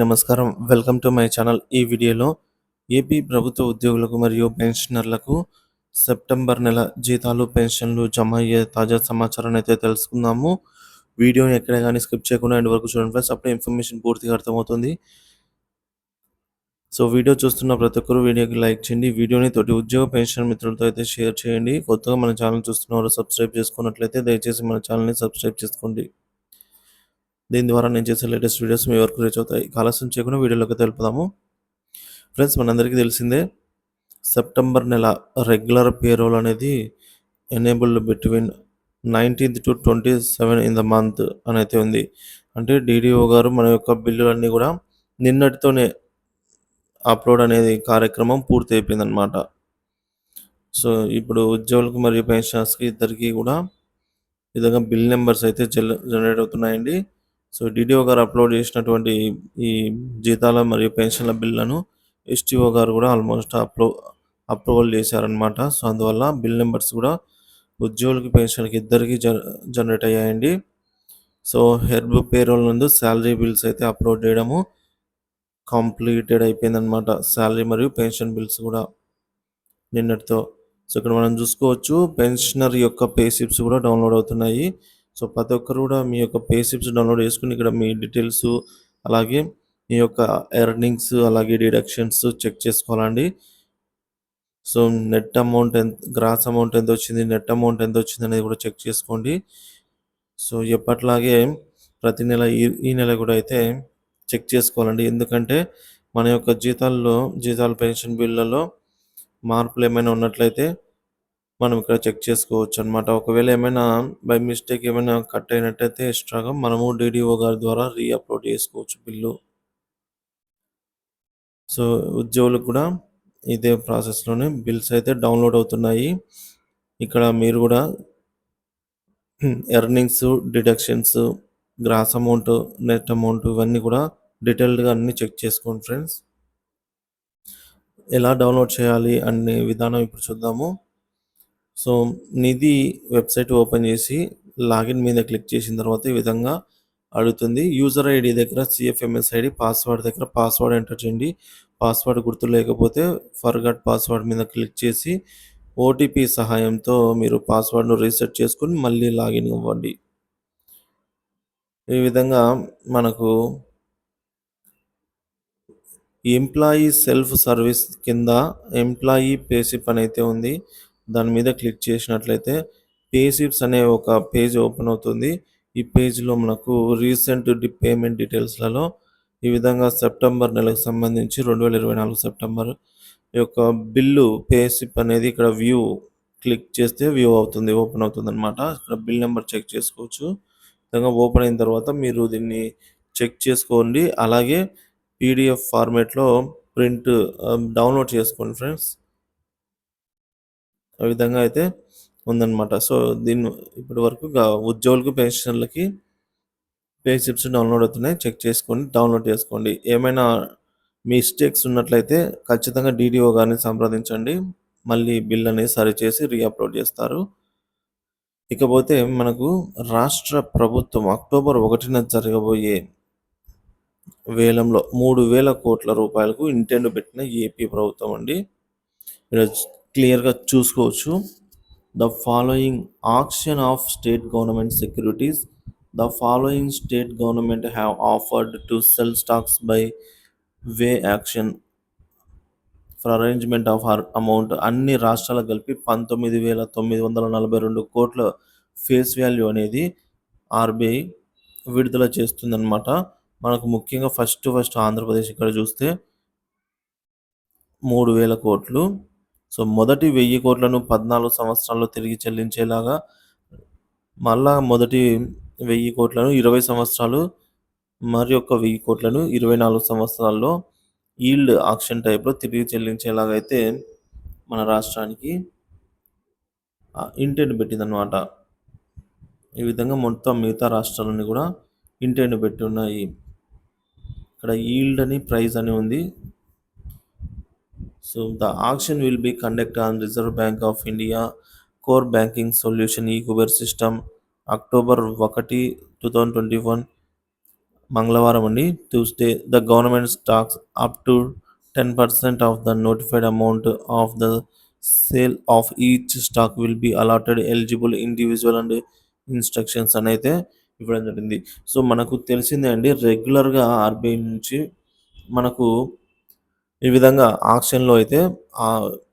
నమస్కారం. Welcome to my channel. ఈ వీడియోలో ఏపీ ప్రభుత్వ ఉద్యోగులకు మరియు పెన్షనర్లకు సెప్టెంబర్ నెల జీతాలు, పెన్షన్లు జమ అయ్యే తాజా సమాచారాన్ని అయితే తెలుసుకుందాము. వీడియోని ఎక్కడ గాని స్కిప్ చేయకుండా ఎండ్ వరకు చూడండి ఫ్రెండ్స్. అప్పుడే ఇన్ఫర్మేషన్ పూర్తిగా అర్థమవుతుంది. సో, వీడియో చూస్తున్న ప్రతి ఒక్కరు వీడియోకి లైక్ చేయండి. వీడియోని తోటి ఉద్యోగ పెన్షన్ మిత్రులతో అయితే షేర్ చేయండి. కొత్తగా మన ఛానల్ చూస్తున్నవారు సబ్స్క్రైబ్ చేసుకున్నట్లయితే దయచేసి మన ఛానల్‌ని సబ్స్క్రైబ్ చేసుకోండి. దీని ద్వారా నేను చేసే లేటెస్ట్ వీడియోస్ మీ వరకు రీచ్ అవుతాయి. ఆలస్యం చేయకుండా వీడియోలోకి తెలుపుదాము. ఫ్రెండ్స్, మనందరికీ తెలిసిందే సెప్టెంబర్ నెల రెగ్యులర్ పేరోల్ అనేది enabled between 19th to 27 in the month అని అయితే ఉంది. అంటే డీడీఓ గారు మన యొక్క బిల్లులన్నీ కూడా నిన్నటితోనే అప్లోడ్ అనేది కార్యక్రమం పూర్తి అయిపోయిందనమాట. సో, ఇప్పుడు ఉద్యోగులకు మరియు పెన్షనర్స్‌కి ఇద్దరికీ కూడా ఈ విధంగా బిల్ నెంబర్స్ అయితే జనరేట్ అవుతున్నాయండి. సో, డీడీఓ గారు అప్లోడ్ చేసినటువంటి ఈ జీతాల మరియు పెన్షన్ల బిల్లులను ఎస్టీఓ గారు కూడా ఆల్మోస్ట్ అప్రూవల్ చేశారనమాట. సో, అందువల్ల బిల్ నెంబర్స్ కూడా ఉద్యోగులకి, పెన్షన్‌కి ఇద్దరికీ జనరేట్ అయ్యాయండి. సో, హెర్బ్ పేరోల్ నందు సాలరీ బిల్స్ అయితే అప్లోడ్ చేయడము కంప్లీటెడ్ అయిపోయిందనమాట. సాలరీ మరియు పెన్షన్ బిల్స్ కూడా నిన్నటితో. సో, ఇక్కడ మనం చూసుకోవచ్చు పెన్షనర్ యొక్క పే స్లిప్స్ కూడా డౌన్లోడ్ అవుతున్నాయి. సో, ప్రతి ఒక్కరు కూడా మీ యొక్క పే స్లిప్స్ డౌన్లోడ్ చేసుకొని ఇక్కడ మీ డీటెయిల్స్, అలాగే మీ యొక్క ఎర్నింగ్స్, అలాగే డిడక్షన్స్ చెక్ చేసుకోవాలండి. So, net amount gross amount ఎంతొచ్చింది, నెట్ అమౌంట్ ఎంతొచ్చింది అనేది కూడా చెక్ చేసుకోండి. సో, ఎప్పటిలాగే ప్రతి నెల ఈ నెల కూడా అయితే చెక్ చేసుకోవాలండి. ఎందుకంటే మన యొక్క జీతాలు, పెన్షన్ బిల్లులలో మార్పులు ఏమైనా ఉన్నట్లయితే మనం ఇక్కడ చెక్ చేసుకోవచ్చు అనమాట. ఒకవేళ ఏమైనా బై మిస్టేక్ ఏమైనా కట్ అయినట్టయితే ఎక్స్ట్రాగా మనము డీడీఓ గారి ద్వారా అప్లోడ్ చేసుకోవచ్చు బిల్లు. సో, ఉద్యోగులకు కూడా ఇదే ప్రాసెస్‌లోనే బిల్స్ అయితే డౌన్లోడ్ అవుతున్నాయి. ఇక్కడ మీరు కూడా earnings, deductions, gross amount, net amount ఇవన్నీ కూడా డీటెయిల్డ్‌గా అన్నీ చెక్ చేసుకోండి ఫ్రెండ్స్. ఎలా డౌన్లోడ్ చేయాలి అనే విధానం ఇప్పుడు చూద్దాము. సో, నిధి వెబ్సైట్ ఓపెన్ చేసి లాగిన్ మీద క్లిక్ చేసిన తర్వాత ఈ విధంగా అడుగుతుంది. యూజర్ ఐడి దగ్గర సిఎఫ్ఎంఎస్ ఐడి, పాస్వర్డ్ దగ్గర పాస్వర్డ్ ఎంటర్ చేయండి. పాస్వర్డ్ గుర్తు లేకపోతే ఫర్గాట్ పాస్వర్డ్ మీద క్లిక్ చేసి ఓటీపీ సహాయంతో మీరు పాస్వర్డ్‌ను రీసెట్ చేసుకొని మళ్ళీ లాగిన్ అవ్వండి. ఈ విధంగా మనకు ఎంప్లాయీ సెల్ఫ్ సర్వీస్ కింద ఎంప్లాయీ పే స్లిప్ అని అయితే ఉంది. దాని మీద క్లిక్ చేసినట్లయితే పే స్లిప్స్ అనే ఒక పేజ్ ఓపెన్ అవుతుంది. ఈ పేజ్‌లో మనకు రీసెంట్ పేమెంట్ డీటెయిల్స్‌లలో ఈ విధంగా సెప్టెంబర్ నెలకు సంబంధించి 2024 సెప్టెంబర్ యొక్క బిల్లు పే స్లిప్ అనేది ఇక్కడ క్లిక్ చేస్తే అవుతుంది. ఓపెన్ అవుతుందనమాట. ఇక్కడ బిల్ నంబర్ చెక్ చేసుకోవచ్చు. ఈ విధంగా ఓపెన్ అయిన తర్వాత మీరు దీన్ని చెక్ చేసుకోండి. అలాగే పీడీఎఫ్ ఫార్మాట్‌లో డౌన్లోడ్ చేసుకోండి ఫ్రెండ్స్. ఆ విధంగా అయితే ఉందన్నమాట. సో, ఇప్పటి వరకు ఉద్యోగులకు, పెన్షనర్లకి పే స్లిప్స్ డౌన్లోడ్ అవుతున్నాయి. చెక్ చేసుకొని డౌన్లోడ్ చేసుకోండి. ఏమైనా మిస్టేక్స్ ఉన్నట్లయితే ఖచ్చితంగా డీడీఓ గారిని సంప్రదించండి. మళ్ళీ బిల్ అనేది సరిచేసి అప్లోడ్ చేస్తారు. ఇకపోతే మనకు రాష్ట్ర ప్రభుత్వం అక్టోబర్ 1న జరగబోయే వేలంలో 3,000 కోట్ల రూపాయలకు ఇంటెండ్ పెట్టిన ఏపీ ప్రభుత్వం అండి. ఇక్కడ క్లియర్‌గా చూసుకోవచ్చు. The following auction of state government securities. The following state government have offered to sell stocks by way auction for arrangement of amount. అన్ని రాష్ట్రాలకు కలిపి 19,942 కోట్ల ఫేస్ వాల్యూ అనేది ఆర్‌బీఐ విడుదల చేస్తుందన్నమాట. మనకు ముఖ్యంగా ఫస్ట్ ఆంధ్రప్రదేశ్ ఇక్కడ చూస్తే 3,000 కోట్లు. సో, మొదటి 1,000 కోట్లను 14 సంవత్సరాల్లో తిరిగి చెల్లించేలాగా, మళ్ళా మొదటి 1,000 కోట్లను 20 సంవత్సరాలు, మరి యొక్క 1,000 కోట్లను 24 సంవత్సరాల్లో ఈల్డ్ ఆక్షన్ టైప్‌లో తిరిగి చెల్లించేలాగా అయితే మన రాష్ట్రానికి ఇంటెండ్ పెట్టిందనమాట. ఈ విధంగా మొత్తం మిగతా రాష్ట్రాలన్నీ కూడా ఇంటెండ్ పెట్టి ఉన్నాయి. ఇక్కడ ఈల్డ్ అని, ప్రైస్ అని ఉంది. So, the auction will be conducted on Reserve Bank of India Core Banking Solution e-Kuber System October 1, 2021 మంగళవారం అండి, Tuesday, the government stocks up to 10% of the notified amount of the sale of each stock will be allotted eligible individual and instructions అని అయితే ఇవ్వడం జరిగింది. So మనకు తెలిసిందే అండి, రెగ్యులర్గా ఆర్బీఐ నుంచి మనకు ఈ విధంగా ఆక్షన్‌లో అయితే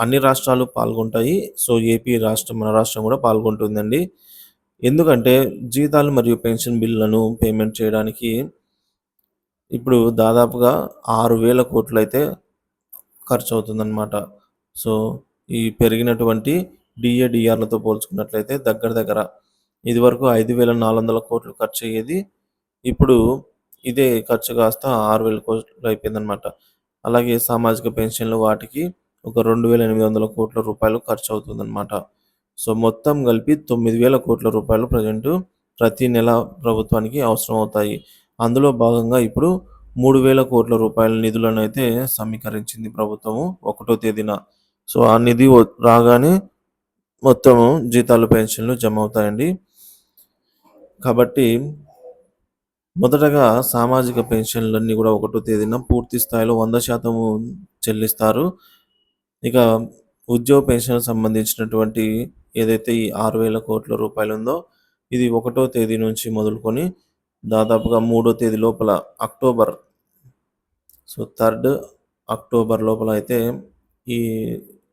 అన్ని రాష్ట్రాలు పాల్గొంటాయి. సో ఏపీ రాష్ట్రం, మన రాష్ట్రం కూడా పాల్గొంటుందండి. ఎందుకంటే జీతాలు మరియు పెన్షన్ బిల్లులను పేమెంట్ చేయడానికి ఇప్పుడు దాదాపుగా 6,000 కోట్లయితే ఖర్చవుతుందనమాట. సో ఈ పెరిగినటువంటి డీఏ, డీఆర్‌లతో పోల్చుకున్నట్లయితే దగ్గర దగ్గర ఇదివరకు 5,400 కోట్లు ఖర్చయ్యేది. ఇప్పుడు ఇదే ఖర్చు కాస్త 6,000 కోట్లు అయిపోయిందనమాట. అలాగే సామాజిక పెన్షన్లు వాటికి ఒక 2,800 కోట్ల రూపాయలు ఖర్చవుతుందనమాట. సో మొత్తం కలిపి 9,000 కోట్ల రూపాయలు ప్రతి నెల ప్రభుత్వానికి అవసరం అవుతాయి. అందులో భాగంగా ఇప్పుడు 3,000 కోట్ల రూపాయల నిధులనైతే సమీకరించింది ప్రభుత్వము ఒకటో తేదీన. సో ఆ నిధి రాగానే మొత్తము జీతాలు, పెన్షన్లు జమ అవుతాయండి. కాబట్టి మొదటగా సామాజిక పెన్షన్లన్నీ కూడా ఒకటో తేదీన పూర్తి స్థాయిలో 100% చెల్లిస్తారు. ఇక ఉద్యోగ పెన్షన్‌కి సంబంధించినటువంటి ఏదైతే ఈ 6,000 కోట్ల రూపాయలుందో, ఇది ఒకటో తేదీ నుంచి మొదలుకొని దాదాపుగా మూడో తేదీ లోపల అక్టోబర్, సో 3 అక్టోబర్ లోపల అయితే ఈ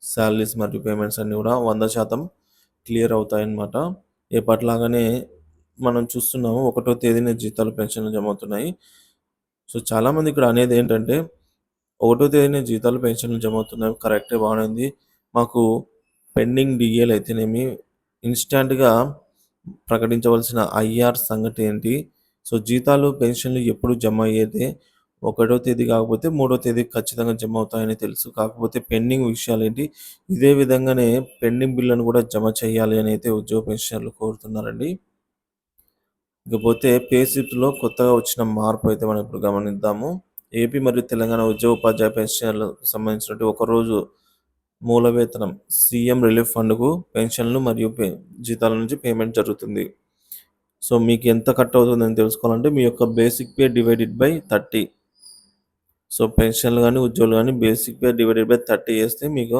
సాలరీస్ మరియు పేమెంట్స్ అన్నీ కూడా 100% క్లియర్ అవుతాయన్నమాట. ఎప్పటిలాగానే మనం చూస్తున్నాము, ఒకటో తేదీన జీతాలు, పెన్షన్లు జమ అవుతున్నాయి. సో చాలామంది ఇక్కడ అనేది ఏంటంటే, ఒకటో తేదీన జీతాలు, పెన్షన్లు జమ అవుతున్నాయి, కరెక్టే, బాగానే ఉంది. మాకు పెండింగ్ డీఏలు అయితేనేమి ఇన్‌స్టాంట్‌గా ప్రకటించవలసిన ఐఆర్ సంగతి ఏంటి? సో జీతాలు, పెన్షన్లు ఎప్పుడు జమ అయ్యేదే. ఒకటో తేదీ కాకపోతే మూడో తేదీకి ఖచ్చితంగా జమ అవుతాయని తెలుసు. కాకపోతే పెండింగ్ విషయాలేంటి? ఇదే విధంగానే పెండింగ్ బిల్లును కూడా జమ చేయాలి అని అయితే ఉద్యోగ పెన్షనర్లు కోరుతున్నారండి. ఇకపోతే పే స్లిప్‌లో కొత్తగా వచ్చిన మార్పు అయితే మనం ఇప్పుడు గమనిద్దాము. ఏపీ మరియు తెలంగాణ ఉద్యోగ, ఉపాధ్యాయ పెన్షనర్లకు సంబంధించినటువంటి ఒకరోజు మూల వేతనం సీఎం రిలీఫ్ ఫండ్‌కు పెన్షన్లు మరియు జీతాల నుంచి పేమెంట్ జరుగుతుంది. సో మీకు ఎంత కట్ అవుతుందని తెలుసుకోవాలంటే మీ యొక్క basic pay divided by 30. So పెన్షన్లు గానీ, ఉద్యోగులు గానీ బేసిక్ పే డివైడెడ్ బై 30 చేస్తే మీకు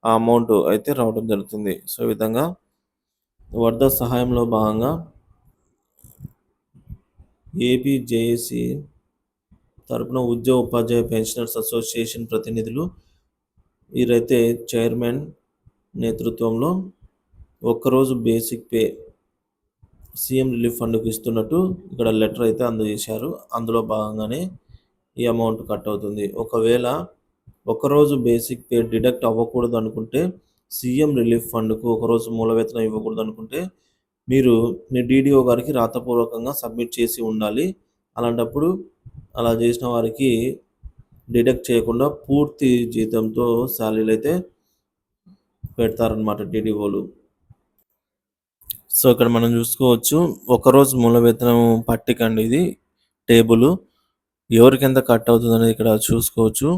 ఆ అమౌంట్ అయితే రావడం జరుగుతుంది. సో ఈ విధంగా వరద సహాయంలో భాగంగా ఏపీ జేఏసీ తరపున ఉద్యోగ, ఉపాధ్యాయ పెన్షనర్స్ అసోసియేషన్ ప్రతినిధులు వీరైతే చైర్మన్ నేతృత్వంలో ఒక్కరోజు బేసిక్ పే సీఎం రిలీఫ్ ఫండ్‌కు ఇస్తున్నట్టు ఇక్కడ లెటర్ అయితే అందజేశారు. అందులో భాగంగానే ఈ అమౌంట్ కట్ అవుతుంది. ఒకవేళ ఒకరోజు బేసిక్ పే డిడక్ట్ అవ్వకూడదు అనుకుంటే, సీఎం రిలీఫ్ ఫండ్‌కు ఒకరోజు మూల వేతనం ఇవ్వకూడదు అనుకుంటే, మీరు మీ డీడీఓ గారికి రాతపూర్వకంగా సబ్మిట్ చేసి ఉండాలి. అలాంటప్పుడు అలా చేసిన వారికి డిడక్ట్ చేయకుండా పూర్తి జీతంతో సాలరీలు అయితే పెడతారనమాట డీడీఓలు. సో ఇక్కడ మనం చూసుకోవచ్చు, ఒకరోజు మూల వేతనం పట్టిక అండి ఇది, టేబుల్. ఎవరికెంత కట్ అవుతుందనేది ఇక్కడ చూసుకోవచ్చు.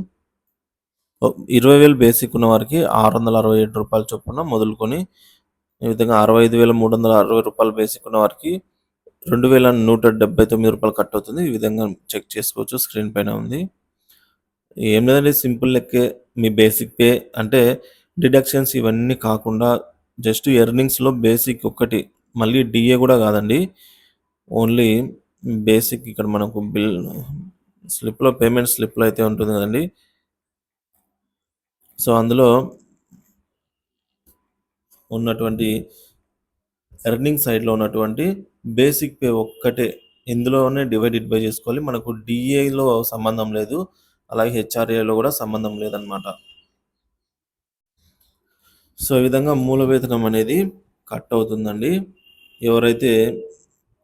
20,000 బేసిక్ ఉన్న వారికి రూ. 667 చొప్పున మొదలుకొని, ఈ విధంగా రూ. 65,360 బేసిక్ ఉన్న వారికి రూ. 2,179 కట్ అవుతుంది. ఈ విధంగా చెక్ చేసుకోవచ్చు, స్క్రీన్ పైన ఉంది. ఏం లేదండి, సింపుల్ లెక్కే. మీ బేసిక్ పే అంటే డిడక్షన్స్ ఇవన్నీ కాకుండా జస్ట్ ఎర్నింగ్స్‌లో బేసిక్ ఒక్కటి, మళ్ళీ డీఏ కూడా కాదండి. ఓన్లీ బేసిక్ ఇక్కడ మనకు బిల్ స్లిప్‌లో, పేమెంట్ స్లిప్‌లో అయితే ఉంటుంది కదండీ. సో అందులో ఉన్నటువంటి ఎర్నింగ్ సైడ్‌లో ఉన్నటువంటి బేసిక్ పే ఒక్కటే ఇందులోనే డివైడెడ్ బై చేసుకోవాలి. మనకు డీఏలో సంబంధం లేదు. అలాగే హెచ్ఆర్ఏలో కూడా సంబంధం లేదనమాట. సో ఈ విధంగా మూల వేతనం అనేది కట్ అవుతుందండి. ఎవరైతే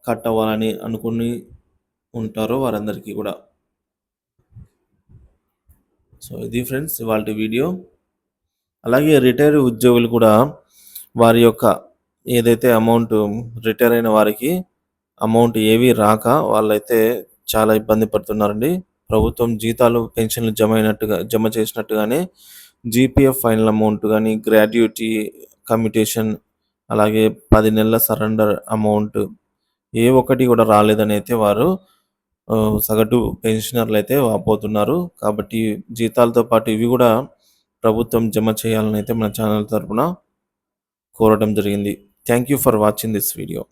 కట్ అవ్వాలని అనుకుని ఉంటారో వారందరికీ కూడా. సో ఇది ఫ్రెండ్స్ ఇవాల్టి వీడియో. అలాగే రిటైర్ ఉద్యోగులు కూడా వారి యొక్క ఏదైతే అమౌంట్, రిటైర్ అయిన వారికి అమౌంట్ ఏవి రాక వాళ్ళైతే చాలా ఇబ్బంది పడుతున్నారండి. ప్రభుత్వం జీతాలు, పెన్షన్లు జమ చేసినట్టుగానే జీపీఎఫ్ ఫైనల్ అమౌంట్ కానీ, గ్రాట్యుటీ, కమ్యుటేషన్, అలాగే 10 నెలల సరెండర్ అమౌంట్ ఏ ఒక్కటి కూడా రాలేదని అయితే వారు సగటు పెన్షనర్లయితే వాపోతున్నారు. కాబట్టి జీతాలతో పాటు ఇవి గూడా ప్రభుత్వం జమ చేయాలనైతే మన ఛానల్ తరపున కోరడం జరిగింది. Thank you for watching this video.